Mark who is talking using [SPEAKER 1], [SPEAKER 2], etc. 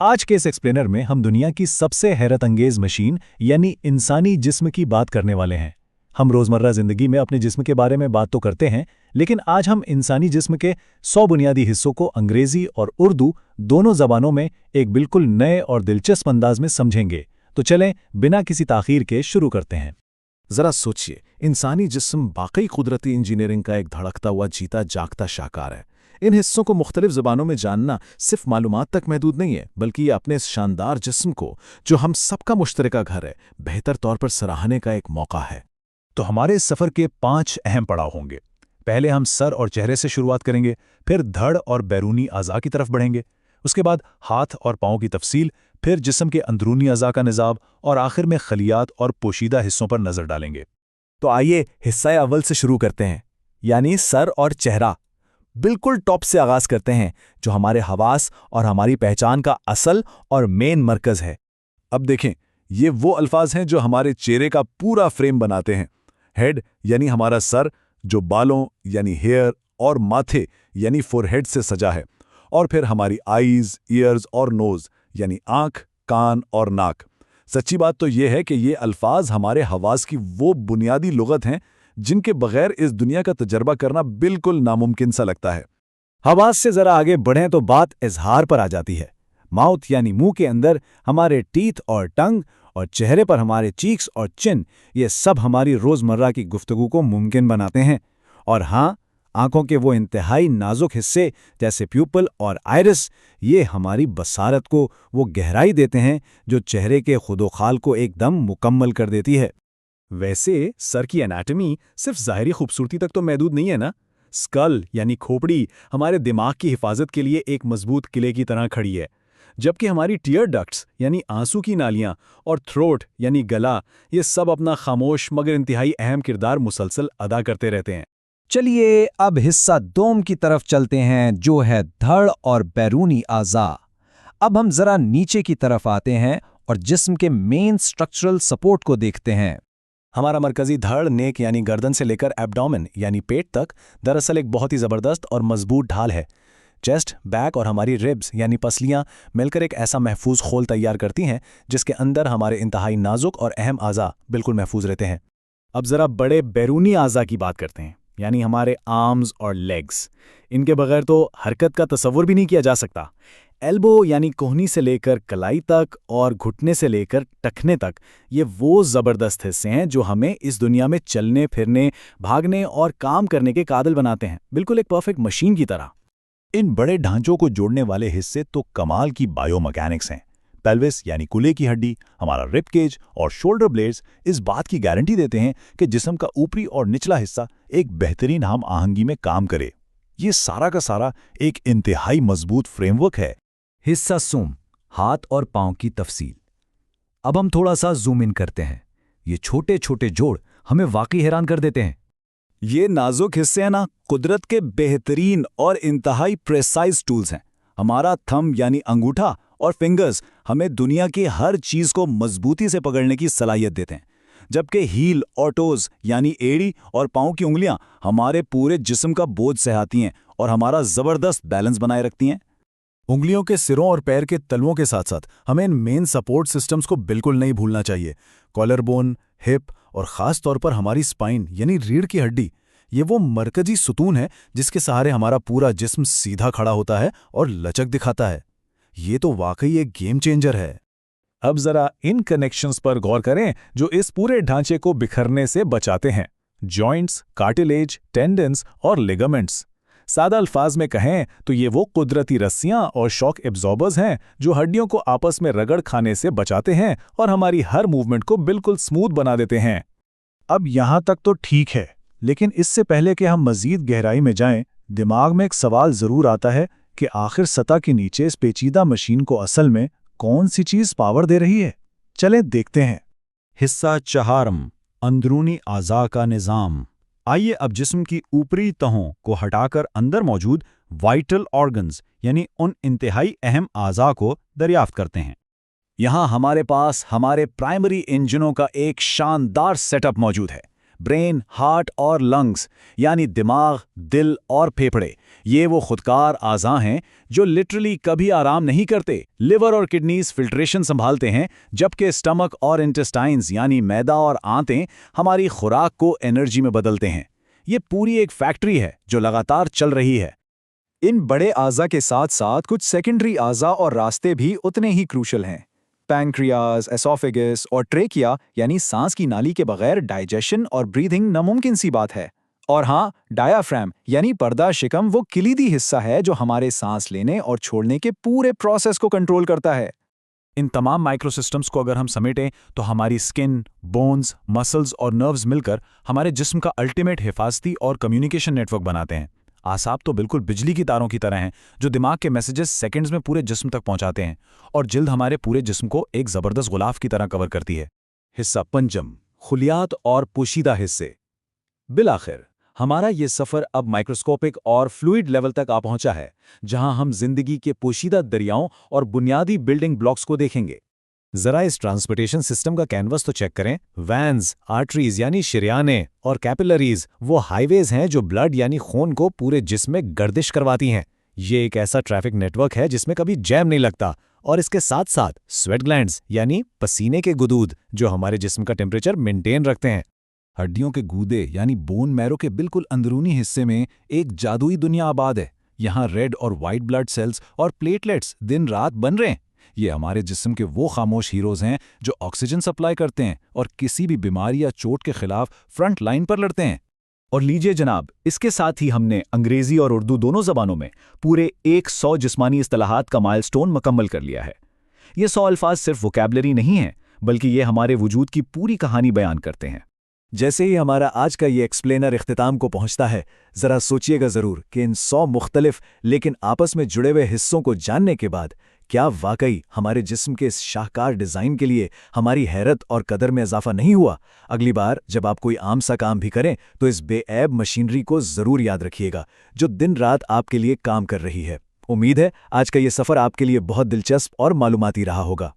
[SPEAKER 1] आज के इस एक्सप्लेनर में हम दुनिया की सबसे हैरत अंगेज मशीन यानी इंसानी जिस्म की बात करने वाले हैं। हम रोज़मर्रा ज़िंदगी में अपने जिस्म के बारे में बात तो करते हैं, लेकिन आज हम इंसानी जिस्म के 100 बुनियादी हिस्सों को अंग्रेज़ी और उर्दू दोनों ज़बानों में एक बिल्कुल नए और दिलचस्प अंदाज में समझेंगे। तो चलें, बिना किसी ताख़ीर के शुरू करते हैं।
[SPEAKER 2] जरा सोचिए, इंसानी जिस्म वाकई कुदरती इंजीनियरिंग का एक धड़कता हुआ जीता जागता शाकार है। इन हिस्सों को मुख्तलिफ ज़बानों में जानना सिर्फ मालूमात तक महदूद नहीं है, बल्कि ये अपने इस शानदार जिस्म को, जो हम सबका मुश्तरका घर है, बेहतर तौर पर सराहने का एक मौका है।
[SPEAKER 1] तो हमारे इस सफ़र के 5 अहम पड़ाव होंगे। पहले हम सर और चेहरे से शुरुआत करेंगे, फिर धड़ और बैरूनी अज़ा की तरफ बढ़ेंगे, उसके बाद हाथ और पाँव की तफसील, फिर जिस्म के अंदरूनी अज़ा का निज़ाम और आखिर में खलियात और पोशीदा हिस्सों पर नज़र डालेंगे।
[SPEAKER 3] तो आइए हिस्सा अव्वल से शुरू करते हैं, यानी सर और चेहरा। बिल्कुल टॉप से आगाज़ करते हैं, जो हमारे हवास और हमारी पहचान का असल और मेन मरकज़ है।
[SPEAKER 2] अब देखें, ये वो अल्फाज हैं जो हमारे चेहरे का पूरा फ्रेम बनाते हैं। हेड यानी हमारा सर, जो बालों यानी हेयर और माथे यानी फोरहेड से सजा है, और फिर हमारी आईज, ईयर्स और नोज यानी आंख, कान और नाक। सच्ची बात तो ये है कि ये अल्फाज हमारे हवास की वो बुनियादी लुगत हैं जिनके बगैर इस दुनिया का तजर्बा करना बिल्कुल नामुमकिन सा लगता है।
[SPEAKER 3] हवास से ज़रा आगे बढ़ें तो बात इजहार पर आ जाती है। माउथ यानी मुंह के अंदर हमारे टीथ और टंग, और चेहरे पर हमारे चीक्स और चिन, ये सब हमारी रोज़मर्रा की गुफ्तगू को मुमकिन बनाते हैं। और हाँ, आंखों के वो इंतहाई नाजुक हिस्से जैसे प्यूपल और आइरिस, ये हमारी बसारत को वो गहराई देते हैं जो चेहरे के खुदोखाल को एकदम मुकम्मल कर देती है।
[SPEAKER 1] वैसे सर की एनाटमी सिर्फ ज़ाहिरी खूबसूरती तक तो महदूद नहीं है ना। स्कल यानी खोपड़ी हमारे दिमाग की हिफाजत के लिए एक मजबूत किले की तरह खड़ी है, जबकि हमारी टीयर डक्ट्स यानी आंसू की नालियाँ और थ्रोट यानी गला, ये सब अपना खामोश मगर इंतहाई अहम किरदार मुसलसल अदा करते रहते हैं।
[SPEAKER 3] चलिए अब हिस्सा दोम की तरफ चलते हैं, जो है धड़ और बैरूनी आज़ा। अब हम ज़रा नीचे की तरफ आते हैं और जिस्म के मेन स्ट्रक्चरल सपोर्ट को देखते हैं।
[SPEAKER 1] हमारा मरकजी धड़, नेक यानी गर्दन से लेकर एब्डोमेन यानी पेट तक दरअसल एक बहुत ही ज़बरदस्त और मजबूत ढाल है। चेस्ट, बैक और हमारी रिब्स यानी पसलियाँ मिलकर एक ऐसा महफूज खोल तैयार करती हैं जिसके अंदर हमारे इंतहाई नाजुक और अहम आज़ा बिल्कुल महफूज रहते हैं।
[SPEAKER 3] अब ज़रा बड़े बैरूनी आज़ा की बात करते हैं, यानी हमारे आर्म्स और लेग्स। इनके बगैर तो हरकत का तसव्वुर भी नहीं किया जा सकता। एल्बो यानी कोहनी से लेकर कलाई तक और घुटने से लेकर टखने तक, ये वो ज़बरदस्त हिस्से हैं जो हमें इस दुनिया में चलने फिरने, भागने और काम करने के काबिल बनाते हैं, बिल्कुल एक परफेक्ट मशीन की तरह।
[SPEAKER 1] इन बड़े ढांचों को जोड़ने वाले हिस्से तो कमाल की बायोमैकेनिक्स हैं। पेल्विस यानी कूल्हे की हड्डी, हमारा रिब केज और शोल्डर ब्लेड्स इस बात की गारंटी देते हैं कि जिस्म का ऊपरी और निचला हिस्सा एक बेहतरीन हम आहंगी में काम करे। ये सारा का सारा एक इंतहाई मजबूत फ्रेमवर्क है।
[SPEAKER 3] हिस्सा सूम, हाथ और पांव की तफसील। अब हम थोड़ा सा जूम इन करते हैं। ये छोटे छोटे जोड़ हमें वाकई हैरान कर देते हैं।
[SPEAKER 2] ये नाजुक हिस्से हैं ना, कुदरत के बेहतरीन और इंतहाई प्रेसाइज टूल्स हैं। हमारा थंब यानी अंगूठा और फिंगर्स हमें दुनिया की हर चीज को मजबूती से पकड़ने की सलाहियत देते हैं, जबकि हील और टोज यानी एड़ी और पांव की उंगलियां हमारे पूरे जिस्म का बोझ सहाती हैं और हमारा जबरदस्त बैलेंस बनाए रखती हैं।
[SPEAKER 1] उंगलियों के सिरों और पैर के तलवों के साथ साथ हमें इन मेन सपोर्ट सिस्टम्स को बिल्कुल नहीं भूलना चाहिए। कॉलर बोन, हिप और ख़ास तौर पर हमारी स्पाइन यानी रीढ़ की हड्डी, ये वो मरकजी सुतून है जिसके सहारे हमारा पूरा जिस्म सीधा खड़ा होता है और लचक दिखाता है। ये तो वाकई एक गेम चेंजर है। अब जरा इन कनेक्शंस पर गौर करें जो इस पूरे ढांचे को बिखरने से बचाते हैं। जॉइंट्स, कार्टिलेज, टेंडन्स और लिगामेंट्स। सादा अल्फाज में कहें तो ये वो कुदरती रस्सियां और शॉक एब्जॉर्बर्स हैं जो हड्डियों को आपस में रगड़ खाने से बचाते हैं और हमारी हर मूवमेंट को बिल्कुल स्मूथ बना देते हैं। अब यहां तक तो ठीक है, लेकिन इससे पहले कि हम मजीद गहराई में जाएं, दिमाग में एक सवाल जरूर आता है कि आखिर सतह के नीचे इस पेचीदा मशीन को असल में कौन सी चीज पावर दे रही है। चलें देखते हैं।
[SPEAKER 3] हिस्सा चहारम, अंदरूनी आज़ा का निज़ाम। आइए अब जिस्म की ऊपरी तहों को हटाकर अंदर मौजूद वाइटल ऑर्गन्स यानी उन इंतहाई अहम आज़ा को दरियाफ्त करते हैं। यहाँ हमारे पास हमारे प्राइमरी इंजनों का एक शानदार सेटअप मौजूद है। ब्रेन, हार्ट और लंग्स यानी दिमाग, दिल और फेफड़े, ये वो खुदकार आज़ा हैं जो लिटरली कभी आराम नहीं करते। लिवर और किडनीज फिल्ट्रेशन संभालते हैं, जबकि स्टमक और इंटेस्टाइन्स यानी मैदा और आंतें हमारी खुराक को एनर्जी में बदलते हैं। ये पूरी एक फैक्ट्री है जो लगातार चल रही है।
[SPEAKER 4] इन बड़े आज़ा के साथ साथ कुछ सेकेंडरी आज़ा और रास्ते भी उतने ही क्रूशल हैं। पैंक्रियाज, एसोफेगस और ट्रेकिया यानी सांस की नाली के बगैर डाइजेशन और ब्रीदिंग नामुमकिन सी बात है। और हाँ, डायाफ्राम यानी पर्दा शिकम वो किलीदी हिस्सा है जो हमारे सांस लेने और छोड़ने के पूरे प्रोसेस को कंट्रोल करता है।
[SPEAKER 1] इन तमाम माइक्रोसिस्टम्स को अगर हम समेटें तो हमारी स्किन, बोन्स, मसल्स और नर्व्स मिलकर हमारे जिस्म का अल्टीमेट हिफाजती और कम्युनिकेशन नेटवर्क बनाते हैं। आसाब तो बिल्कुल बिजली की तारों की तरह हैं जो दिमाग के मैसेजेस सेकंड्स में पूरे जिस्म तक पहुंचाते हैं, और जिल्द हमारे पूरे जिस्म को एक जबरदस्त गुलाफ की तरह कवर करती है।
[SPEAKER 3] हिस्सा पंचम, खुलियात और पोशीदा हिस्से। बिलाखिर हमारा ये सफ़र अब माइक्रोस्कोपिक और फ्लूइड लेवल तक आ पहुंचा है, जहां हम जिंदगी के पोशीदा दरियाओं और बुनियादी बिल्डिंग ब्लॉक्स को देखेंगे। जरा इस ट्रांसपोर्टेशन सिस्टम का कैनवस तो चेक करें। वैन्स, आर्टरीज यानी शरियाने और कैपिलरीज वो हाईवेज हैं जो ब्लड यानी खून को पूरे जिस्म में गर्दिश करवाती हैं। ये एक ऐसा ट्रैफिक नेटवर्क है जिसमें कभी जैम नहीं लगता। और इसके साथ साथ स्वेट ग्लैंड्स यानी पसीने के गुदूद जो हमारे जिस्म का टेम्परेचर मेंटेन रखते हैं।
[SPEAKER 2] हड्डियों के गूदे यानी बोन मैरो के बिल्कुल अंदरूनी हिस्से में एक जादुई दुनिया आबाद है। यहाँ रेड और वाइट ब्लड सेल्स और प्लेटलेट्स दिन रात बन रहे हैं। ये हमारे जिस्म के वो खामोश हीरोज हैं जो ऑक्सीजन सप्लाई करते हैं और किसी भी बीमारी या चोट के खिलाफ फ्रंट लाइन पर लड़ते हैं।
[SPEAKER 3] और लीजिए जनाब, इसके साथ ही हमने अंग्रेजी और उर्दू दोनों जबानों में पूरे 100 जिस्मानी इस्तिलाहात का माइलस्टोन मुकम्मल कर लिया है। ये 100 अल्फाज सिर्फ वोकैबुलरी नहीं है, बल्कि ये हमारे वजूद की पूरी कहानी बयान करते हैं। जैसे ही हमारा आज का ये एक्सप्लेनर इख्तिताम को पहुंचता है, ज़रा सोचिएगा ज़रूर कि इन 100 मुख्तलिफ लेकिन आपस में जुड़े हुए हिस्सों को जानने के बाद क्या वाकई हमारे जिस्म के इस शाहकार डिज़ाइन के लिए हमारी हैरत और कदर में इजाफा नहीं हुआ? अगली बार जब आप कोई आम सा काम भी करें तो इस बेऐब मशीनरी को ज़रूर याद रखिएगा जो दिन रात आपके लिए काम कर रही है। उम्मीद है आज का ये सफ़र आपके लिए बहुत दिलचस्प और मालूमाती रहा होगा।